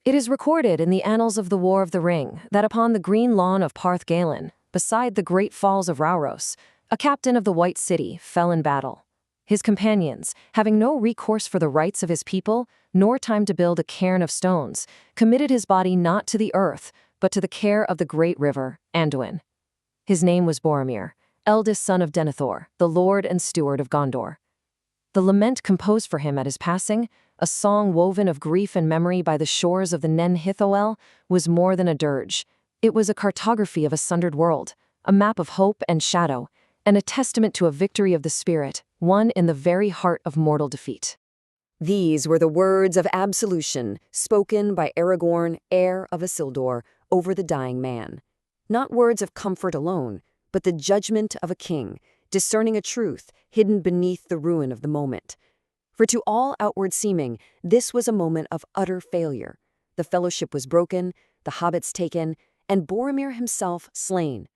It is recorded in the annals of the War of the Ring that upon the green lawn of Parth Galen, beside the great falls of Rauros, a captain of the White City fell in battle. His companions, having no recourse for the rights of his people, nor time to build a cairn of stones, committed his body not to the earth, but to the care of the great river, Anduin. His name was Boromir, eldest son of Denethor, the lord and steward of Gondor. The lament composed for him at his passing, a song woven of grief and memory by the shores of the Nen Hithoel, was more than a dirge. It was a cartography of a sundered world, a map of hope and shadow, and a testament to a victory of the spirit, won in the very heart of mortal defeat. These were the words of absolution spoken by Aragorn, heir of Isildur, over the dying man. Not words of comfort alone, but the judgment of a king, discerning a truth hidden beneath the ruin of the moment. For to all outward seeming, this was a moment of utter failure. The fellowship was broken, the hobbits taken, and Boromir himself slain.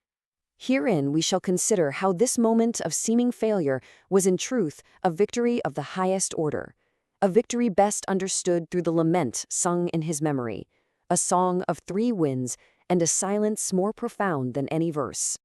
Herein we shall consider how this moment of seeming failure was in truth a victory of the highest order, a victory best understood through the lament sung in his memory, a song of three winds and a silence more profound than any verse.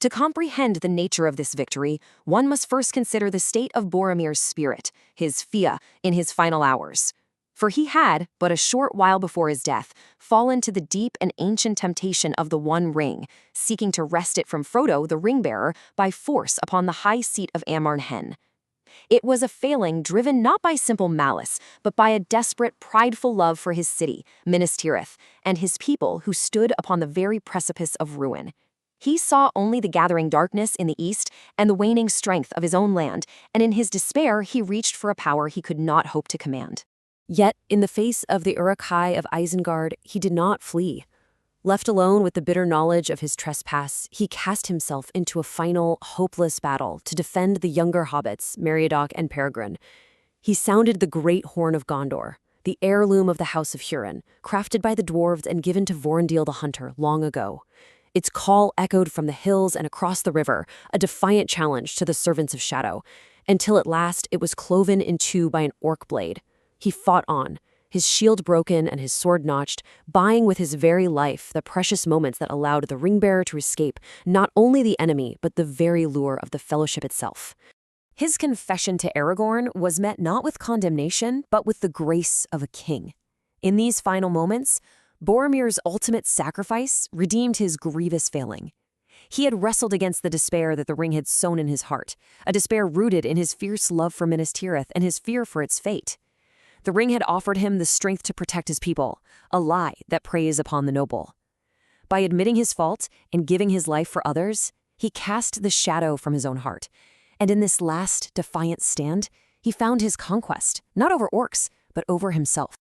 To comprehend the nature of this victory, one must first consider the state of Boromir's spirit, his fia, in his final hours. For he had, but a short while before his death, fallen to the deep and ancient temptation of the One Ring, seeking to wrest it from Frodo, the ring-bearer, by force upon the high seat of Amon Hen. It was a failing driven not by simple malice, but by a desperate, prideful love for his city, Minas Tirith, and his people who stood upon the very precipice of ruin. He saw only the gathering darkness in the east and the waning strength of his own land, and in his despair he reached for a power he could not hope to command. Yet, in the face of the Uruk-hai of Isengard, he did not flee. Left alone with the bitter knowledge of his trespass, he cast himself into a final, hopeless battle to defend the younger hobbits, Meriadoc and Peregrine. He sounded the great horn of Gondor, the heirloom of the House of Hurin, crafted by the dwarves and given to Vorondil the Hunter long ago. Its call echoed from the hills and across the river, a defiant challenge to the servants of Shadow, until at last it was cloven in two by an orc blade. He fought on, his shield broken and his sword notched, buying with his very life the precious moments that allowed the ring-bearer to escape not only the enemy but the very lure of the fellowship itself. His confession to Aragorn was met not with condemnation but with the grace of a king. In these final moments, Boromir's ultimate sacrifice redeemed his grievous failing. He had wrestled against the despair that the ring had sown in his heart, a despair rooted in his fierce love for Minas Tirith and his fear for its fate. The ring had offered him the strength to protect his people, a lie that preys upon the noble. By admitting his fault and giving his life for others, he cast the shadow from his own heart. And in this last defiant stand, he found his conquest, not over orcs, but over himself.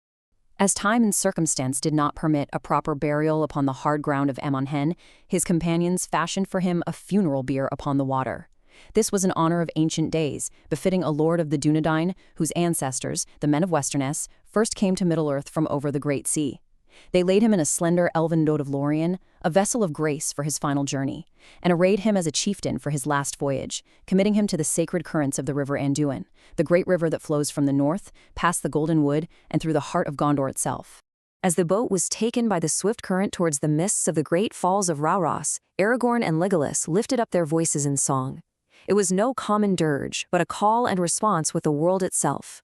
As time and circumstance did not permit a proper burial upon the hard ground of Amon Hen, his companions fashioned for him a funeral bier upon the water. This was in honor of ancient days, befitting a lord of the Dunedain, whose ancestors, the men of Westernesse, first came to Middle-earth from over the Great Sea. They laid him in a slender elven boat of Lorien, a vessel of grace for his final journey, and arrayed him as a chieftain for his last voyage, committing him to the sacred currents of the river Anduin, the great river that flows from the north, past the Golden Wood, and through the heart of Gondor itself. As the boat was taken by the swift current towards the mists of the great falls of Rauros, Aragorn and Legolas lifted up their voices in song. It was no common dirge, but a call and response with the world itself.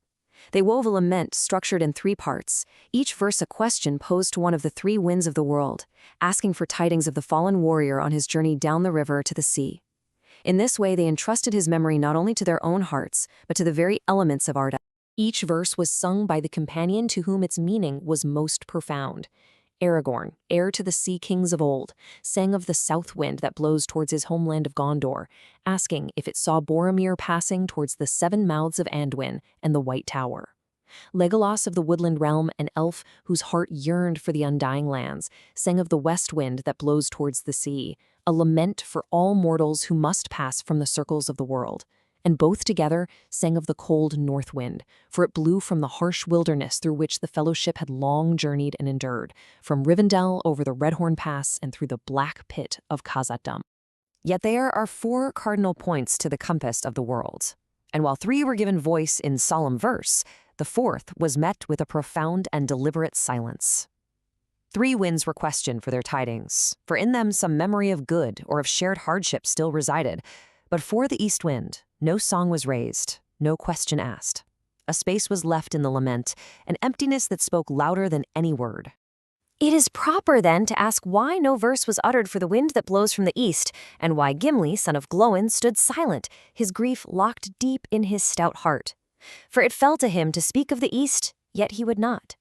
They wove a lament structured in 3 parts, each verse a question posed to one of the 3 winds of the world, asking for tidings of the fallen warrior on his journey down the river to the sea. In this way they entrusted his memory not only to their own hearts, but to the very elements of Arda. Each verse was sung by the companion to whom its meaning was most profound. Aragorn, heir to the sea kings of old, sang of the south wind that blows towards his homeland of Gondor, asking if it saw Boromir passing towards the 7 mouths of Anduin and the White Tower. Legolas of the woodland realm, an elf whose heart yearned for the undying lands, sang of the west wind that blows towards the sea, a lament for all mortals who must pass from the circles of the world. And both together sang of the cold north wind, for it blew from the harsh wilderness through which the fellowship had long journeyed and endured, from Rivendell over the Redhorn Pass and through the black pit of Khazad-dûm. Yet there are 4 cardinal points to the compass of the world, and while 3 were given voice in solemn verse, The fourth was met with a profound and deliberate silence. 3 winds were questioned for their tidings, for in them some memory of good or of shared hardship still resided. But for the east wind, no song was raised, no question asked. A space was left in the lament, an emptiness that spoke louder than any word. It is proper, then, to ask why no verse was uttered for the wind that blows from the east, and why Gimli, son of Glóin, stood silent, his grief locked deep in his stout heart. For it fell to him to speak of the east, yet he would not.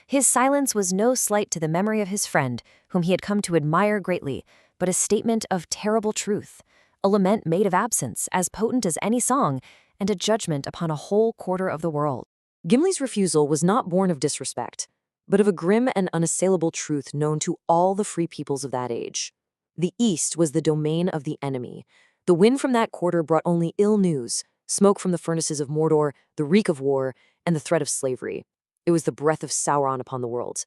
His silence was no slight to the memory of his friend, whom he had come to admire greatly, but a statement of terrible truth, a lament made of absence, as potent as any song, and a judgment upon a whole quarter of the world. Gimli's refusal was not born of disrespect, but of a grim and unassailable truth known to all the free peoples of that age. The east was the domain of the enemy. The wind from that quarter brought only ill news, smoke from the furnaces of Mordor, the reek of war, and the threat of slavery. It was the breath of Sauron upon the world.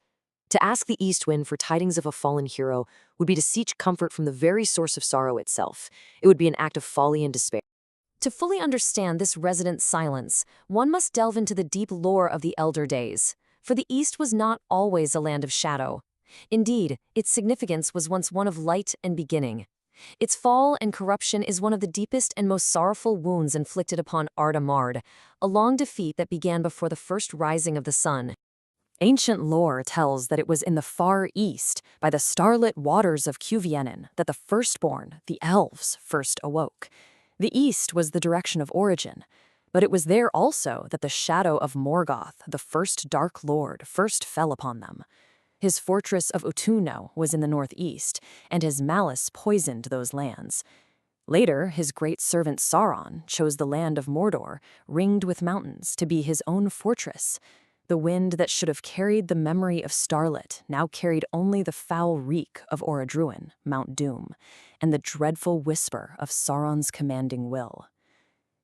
To ask the east wind for tidings of a fallen hero would be to seek comfort from the very source of sorrow itself. It would be an act of folly and despair. To fully understand this resident silence, one must delve into the deep lore of the elder days. For the East was not always a land of shadow. Indeed, its significance was once one of light and beginning. Its fall and corruption is one of the deepest and most sorrowful wounds inflicted upon Ardamard, a long defeat that began before the first rising of the sun. Ancient lore tells that it was in the far east, by the starlit waters of Cuvienen, that the firstborn, the elves, first awoke. The east was the direction of origin, but it was there also that the shadow of Morgoth, the first Dark Lord, first fell upon them. His fortress of Utuno was in the northeast, and his malice poisoned those lands. Later, his great servant Sauron chose the land of Mordor, ringed with mountains, to be his own fortress. The wind that should have carried the memory of starlit now carried only the foul reek of Orodruin, Mount Doom, and the dreadful whisper of Sauron's commanding will.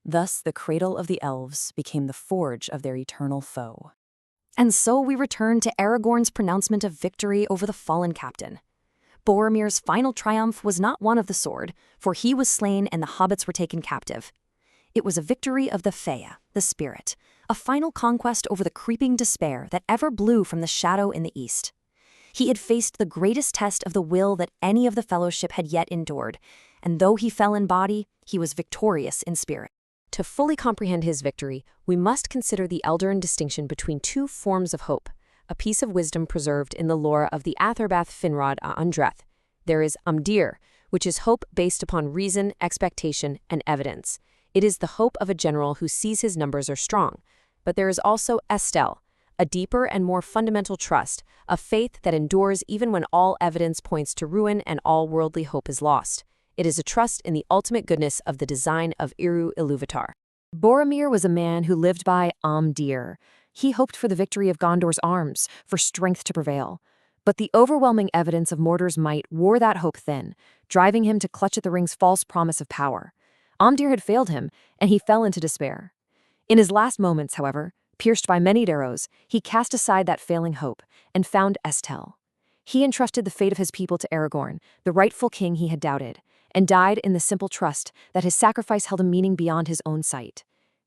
Thus the cradle of the elves became the forge of their eternal foe. And so we return to Aragorn's pronouncement of victory over the fallen captain. Boromir's final triumph was not one of the sword, for he was slain and the hobbits were taken captive. It was a victory of the Fëa, the spirit, a final conquest over the creeping despair that ever blew from the shadow in the east. He had faced the greatest test of the will that any of the fellowship had yet endured, and though he fell in body, he was victorious in spirit. To fully comprehend his victory, we must consider the Eldarin distinction between 2 forms of hope, a piece of wisdom preserved in the lore of the Atherbath Finrod a Undreth. There is Amdir, which is hope based upon reason, expectation, and evidence. It is the hope of a general who sees his numbers are strong. But there is also Estel, a deeper and more fundamental trust, a faith that endures even when all evidence points to ruin and all worldly hope is lost. It is a trust in the ultimate goodness of the design of Eru Ilúvatar. Boromir was a man who lived by Amdir. He hoped for the victory of Gondor's arms, for strength to prevail. But the overwhelming evidence of Mordor's might wore that hope thin, driving him to clutch at the ring's false promise of power. Amdir had failed him, and he fell into despair. In his last moments, however, pierced by many arrows, he cast aside that failing hope and found Estel. He entrusted the fate of his people to Aragorn, the rightful king he had doubted, and died in the simple trust that his sacrifice held a meaning beyond his own sight.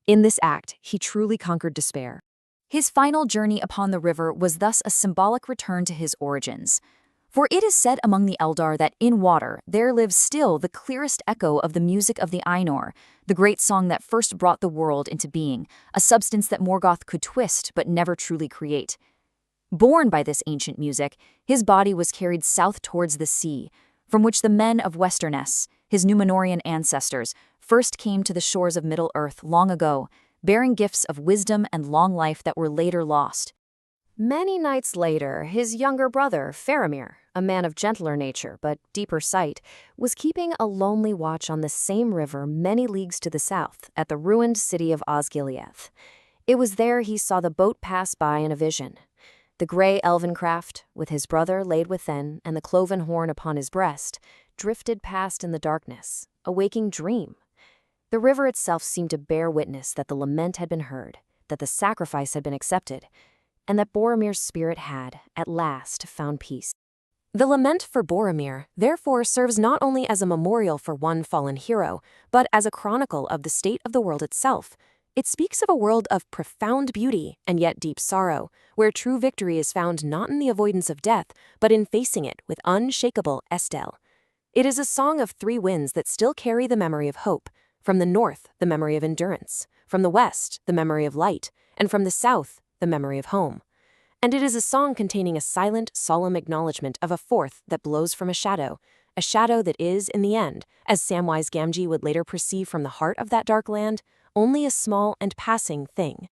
In this act, he truly conquered despair. His final journey upon the river was thus a symbolic return to his origins. For it is said among the Eldar that in water there lives still the clearest echo of the music of the Ainur, the great song that first brought the world into being, a substance that Morgoth could twist but never truly create. Born by this ancient music, his body was carried south towards the sea, from which the men of Westerness, his Númenórean ancestors, first came to the shores of Middle-earth long ago, bearing gifts of wisdom and long life that were later lost. Many nights later, his younger brother, Faramir, a man of gentler nature but deeper sight, was keeping a lonely watch on the same river many leagues to the south, at the ruined city of Osgiliath. It was there he saw the boat pass by in a vision. The grey elven craft, with his brother laid within and the cloven horn upon his breast, drifted past in the darkness, a waking dream. The river itself seemed to bear witness that the lament had been heard, that the sacrifice had been accepted, and that Boromir's spirit had, at last, found peace. The lament for Boromir, therefore, serves not only as a memorial for one fallen hero, but as a chronicle of the state of the world itself, It speaks of a world of profound beauty and yet deep sorrow, where true victory is found not in the avoidance of death, but in facing it with unshakable Estelle. It is a song of three winds that still carry the memory of hope. From the north, the memory of endurance. From the west, the memory of light. And from the south, the memory of home. And it is a song containing a silent, solemn acknowledgement of a fourth that blows from a shadow that is, in the end, as Samwise Gamgee would later perceive from the heart of that dark land, only a small and passing thing.